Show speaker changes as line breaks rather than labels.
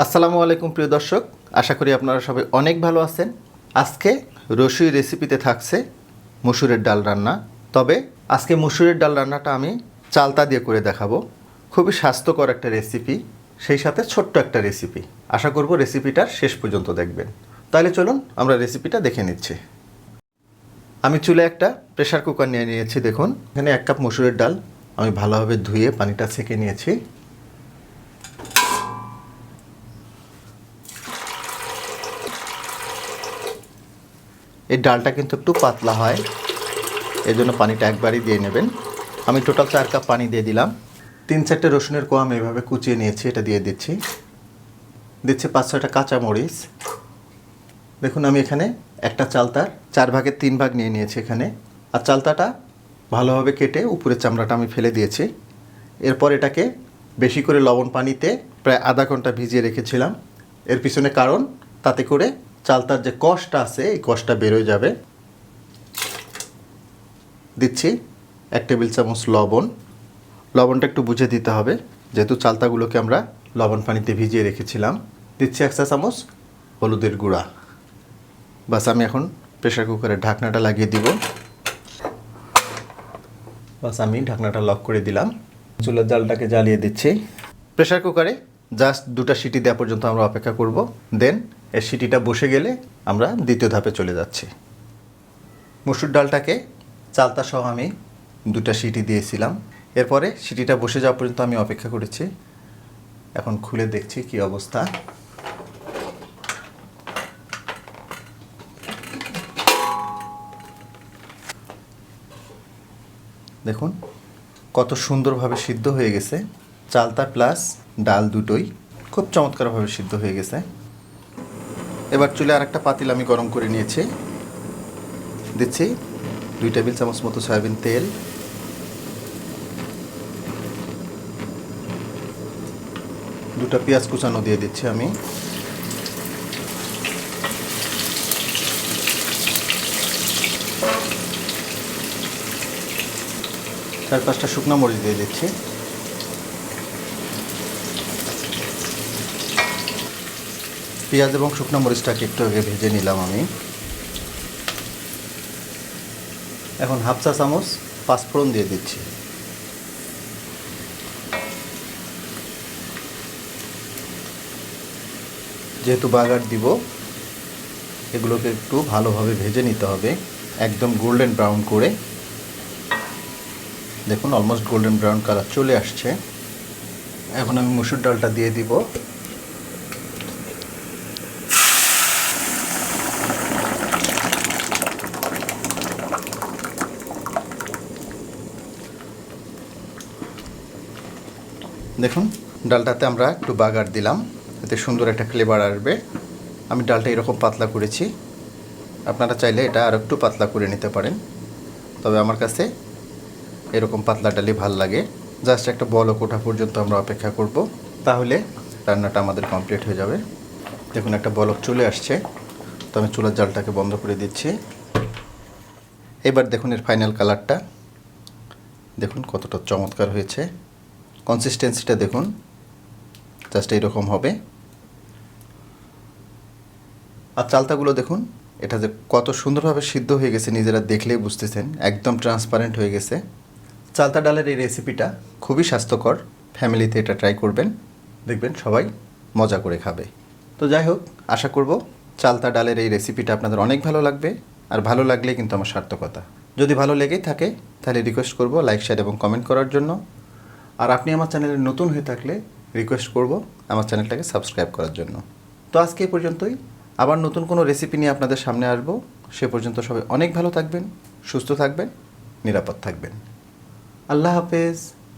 আসসালামু আলাইকুম প্রিয় দর্শক, আশা করি আপনারা সবাই অনেক ভালো আছেন। আজকে রসুই রেসিপিতে থাকছে মসুরের ডাল রান্না। তবে আজকে মসুরের ডাল রান্নাটা আমি চালতা দিয়ে করে দেখাবো। খুবই স্বাস্থ্যকর একটা রেসিপি, সেই সাথে ছোট্ট একটা রেসিপি। আশা করব রেসিপিটার শেষ পর্যন্ত দেখবেন। তাহলে চলুন আমরা রেসিপিটা দেখে নিচ্ছি। আমি চুলে একটা প্রেসার কুকার নিয়ে নিয়েছি। দেখুন, এখানে 1 কাপ মসুরের ডাল আমি ভালোভাবে ধুয়ে পানিটা ছেঁকে নিয়েছি। এই ডালটা কিন্তু একটু পাতলা হয়, এই জন্য পানিটা একবারই দিয়ে নেবেন। আমি টোটাল 4 কাপ পানি দিয়ে দিলাম। 3-4টে রসুনের কোয়া আমি এভাবে কুচিয়ে নিয়েছি, এটা দিয়ে দিচ্ছি। 5-6টা কাঁচামরিচ। দেখুন, আমি এখানে একটা চালতার 4 ভাগের 3 ভাগ নিয়ে নিয়েছি এখানে। আর চালতাটা ভালোভাবে কেটে উপরের চামড়াটা আমি ফেলে দিয়েছি। এরপর এটাকে বেশি করে লবণ পানিতে প্রায় আধা ঘন্টা ভিজিয়ে রেখেছিলাম। এর পিছনে কারণ, তাতে করে চালতার যে কষটা আছে এই কষটা বেরোয় যাবে। দিচ্ছি 1 টেবিল চামচ লবণ। লবণটা একটু বুঝে দিতে হবে, যেহেতু চালতাগুলোকে আমরা লবণ পানিতে ভিজিয়ে রেখেছিলাম। দিচ্ছি 1 চা চামচ হলুদের গুঁড়া। বাস, আমি এখন প্রেসার কুকারের ঢাকনাটা লাগিয়ে দিব। বাস, আমি ঢাকনাটা লক করে দিলাম। চুলার জালটাকে জ্বালিয়ে দিচ্ছি। প্রেসার কুকারে জাস্ট 2টা সিটি দেওয়া পর্যন্ত আমরা অপেক্ষা করব। দেন এর সিটিটা বসে গেলে আমরা দ্বিতীয় ধাপে চলে যাচ্ছি। মসুর ডালটাকে চালতা সহ আমি 2টা সিটি দিয়েছিলাম। এরপরে সিটিটা বসে যাওয়া পর্যন্ত আমি অপেক্ষা করেছি। এখন খুলে দেখছি কি অবস্থা। দেখুন কত সুন্দরভাবে সিদ্ধ হয়ে গেছে। চালতা প্লাস ডাল দুটোই খুব চমৎকারভাবে সিদ্ধ হয়ে গেছে। এবার চুলে আরেকটা পাতিল আমি গরম করে নিয়েছি। দিচ্ছি 2 টেবিল চামচ মতো সয়াবিন তেল। দুটো পেঁয়াজ কুচানো দিয়ে দিচ্ছি আমি। চার 5টা শুকনো মরিচ দিয়ে দিচ্ছি। পেঁয়াজ এবং শুকনো মরিচটাকে একটু আগে ভেজে নিলাম আমি। এখন 1/2 চা চামচ পাঁচফোড়ন দিয়ে দিচ্ছি। যেহেতু বাগার দিব, এগুলোকে একটু ভালোভাবে ভেজে নিতে হবে, একদম গোল্ডেন ব্রাউন করে। দেখুন অলমোস্ট গোল্ডেন ব্রাউন কালার চলে আসছে। এখন আমি মসুর ডালটা দিয়ে দিব। দেখুন ডালটাতে আমরা একটু বাগার দিলাম, এতে সুন্দর একটা ফ্লেভার আসবে। আমি ডালটা এরকম পাতলা করেছি, আপনারা চাইলে এটা আর একটু পাতলা করে নিতে পারেন, তবে আমার কাছে এরকম পাতলা ডালই ভাল লাগে। জাস্ট একটা বলক ওঠা পর্যন্ত আমরা অপেক্ষা করব, তাহলে রান্নাটা আমাদের কমপ্লিট হয়ে যাবে। দেখুন একটা বলক চলে আসছে, তো আমি চুলার জালটাকে বন্ধ করে দিচ্ছি। এবার দেখুন এর ফাইনাল কালারটা, দেখুন কতটা চমৎকার হয়েছে। কনসিস্টেন্সিটা দেখুন, জাস্ট এইরকম হবে। আর চালতাগুলো দেখুন, এটা যে কত সুন্দরভাবে সিদ্ধ হয়ে গেছে নিজেরা দেখলেই বুঝতেছেন, একদম ট্রান্সপারেন্ট হয়ে গেছে। চালতা ডালের এই রেসিপিটা খুবই স্বাস্থ্যকর, ফ্যামিলিতে এটা ট্রাই করবেন, দেখবেন সবাই মজা করে খাবে। তো যাই হোক, আশা করব চালতা ডালের এই রেসিপিটা আপনাদের অনেক ভালো লাগবে। আর ভালো লাগলে কিন্তু আমার সার্থকতা। যদি ভালো লেগেই থাকে তাহলে রিকোয়েস্ট করব লাইক, শেয়ার এবং কমেন্ট করার জন্য। আর আপনি আমার চ্যানেলে নতুন হয়ে থাকলে রিকোয়েস্ট করব আমার চ্যানেলটাকে সাবস্ক্রাইব করার জন্য। তো আজকে এই পর্যন্তই, আবার নতুন কোনো রেসিপি নিয়ে আপনাদের সামনে আসব। সে পর্যন্ত সবাই অনেক ভালো থাকবেন, সুস্থ থাকবেন, নিরাপদ থাকবেন। আল্লাহ হাফেজ।